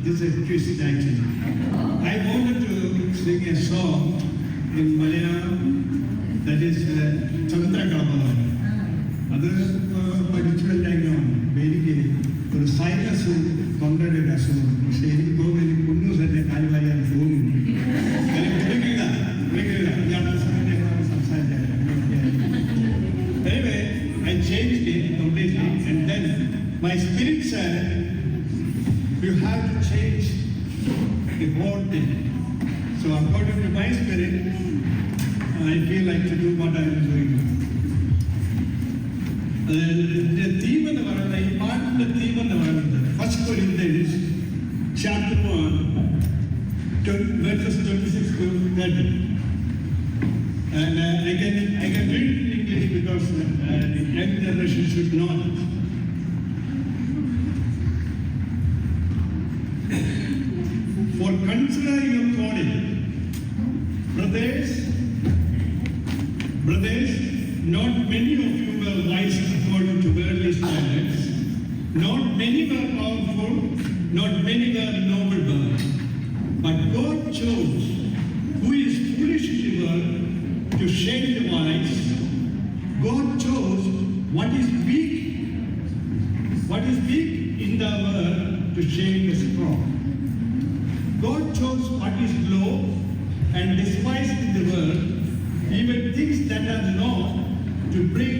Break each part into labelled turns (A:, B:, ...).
A: This is a twist actually. I wanted to sing a song in Malayalam that is Chandrakalabam. അത് പഠിച്ചുകൊണ്ടാണ് എനിക്ക് ഒരു sinus തൊണ്ടയുടെ ഒരു അസുഖം. പക്ഷേ എനിക്ക് തോന്നുന്നു എനിക്ക് കുഞ്ഞൂസ് എന്നെ കാലുവാരിയാൽ തോന്നുന്നു. Anyway, I changed it completely and then my spirit said, you have to change the whole thing. So according to my spirit, I feel like to do what I am doing. The theme of the First Corinthians chapter 1, verses 26 to 30. And I can read it in English because the young generation should know it. For consider your calling, brothers, not many of you were wise according to worldly standards, not many were powerful, not many were noble birth, but God chose who is foolish in the world to shame the wise. God chose what is weak in the world to shame the strong. God chose what is low and despised in the world, even things that are not, to bring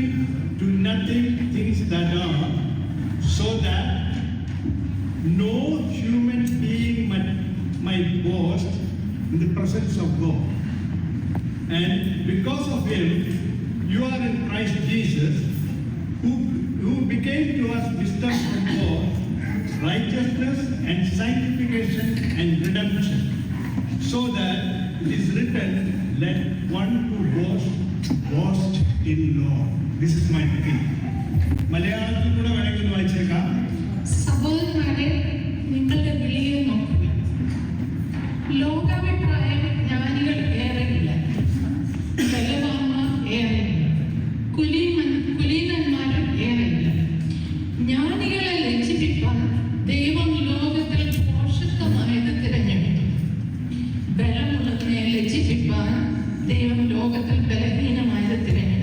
A: to nothing things that are, so that no human being might boast in the presence of God. And because of him, you are in Christ Jesus, who became to us wisdom from God, righteousness and sanctification and redemption, so that it is written, let one who boast in Lord. This is my thing. മലയാളത്തിൽ കൂടെ വേണമെങ്കിൽ വായിച്ചേക്കാം.
B: സഹോദരന്മാരെ, നിങ്ങളുടെ വിളിയെ നോക്കുക. ലോകാഭിപ്രായം ജ്ഞാനികൾ ഏറെയില്ല, ബലവാന്മാർ ഏറെയില്ല, കുലീനന്മാരും ഏറെയില്ല. ജ്ഞാനികളെ ലജ്ജിപ്പിക്കാൻ ദൈവം ലോകത്തിൽ പോഷത്വമായത് തിരഞ്ഞെടുത്തു. ബലമുള്ളതിനെ ലജ്ജിപ്പിക്കാൻ ദൈവം ലോകത്തിൽ ബലഹീനമായത് തിരഞ്ഞെടുത്തു.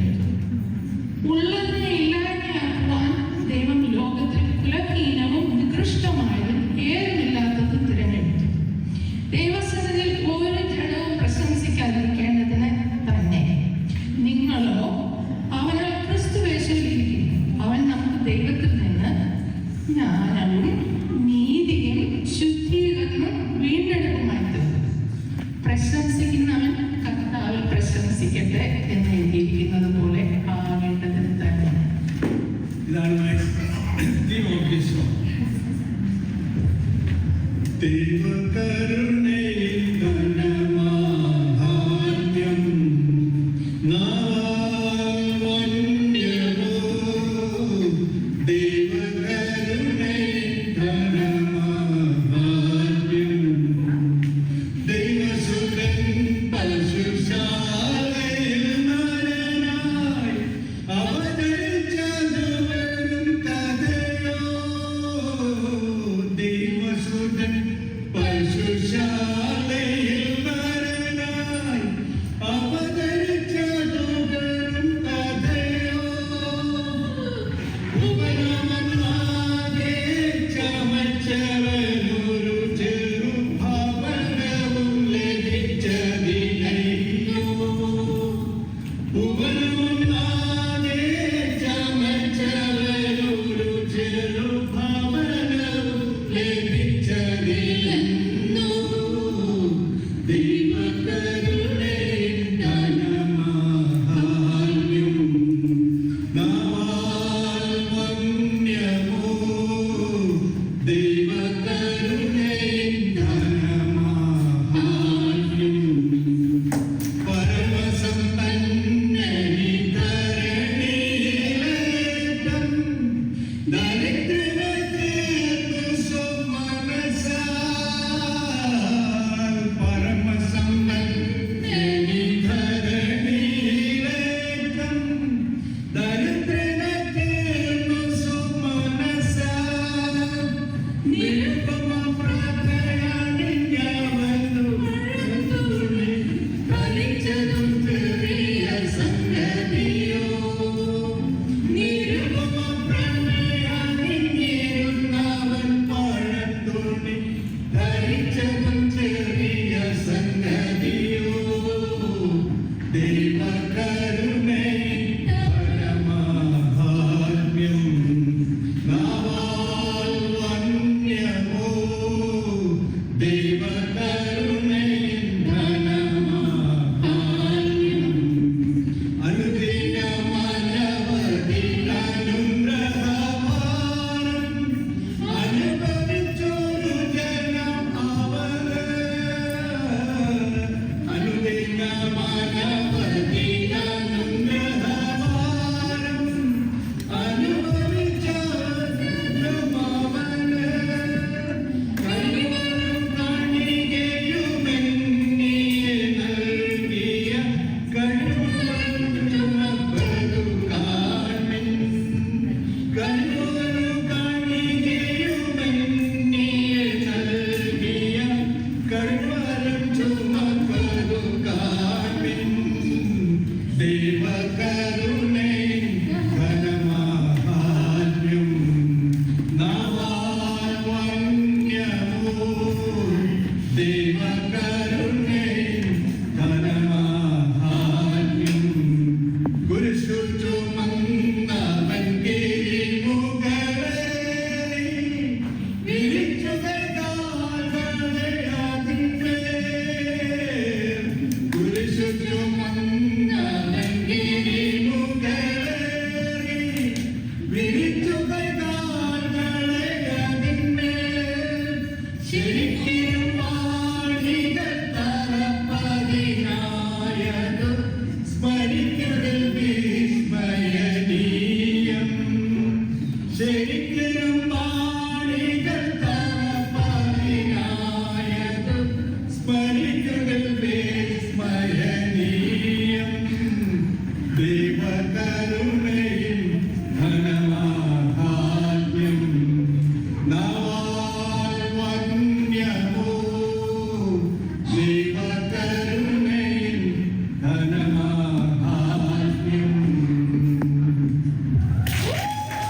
B: ഉള്ളതിനെ ഇല്ലായ്മയാക്കുവാൻ ദൈവം ലോകത്തിൽ കുലഹീനവും നികൃഷ്ടമായതും ഏതുമില്ലാത്തതും തിരഞ്ഞെടുത്തു. ദൈവസന്നിധിയിൽ ഒരു ജഡവും പ്രശംസിക്കാതിരിക്കേണ്ടതിന് തന്നെ. നിങ്ങളോ അവനാൽ ക്രിസ്തുവേശുവിലിരിക്കുന്നു. അവൻ നമുക്ക് ദൈവത്തിൽ നിന്ന് ജ്ഞാനവും നീതിയും ശുദ്ധീകരണവും വീണ്ടെടുപ്പുമായി തീർന്നു. പ്രശംസിക്കുന്നവൻ കർത്താവിൽ പ്രശംസിക്കട്ടെ എന്ന് എഴുതിയിരിക്കുന്നത് പോലെ ആകേണ്ടതിന് തന്നെ.
A: ഇതാണ് ദൈവകരുണയിൽ ധനമാഹാത്മ്യം നാവന്യമോ ദൈവകരുണയിൽ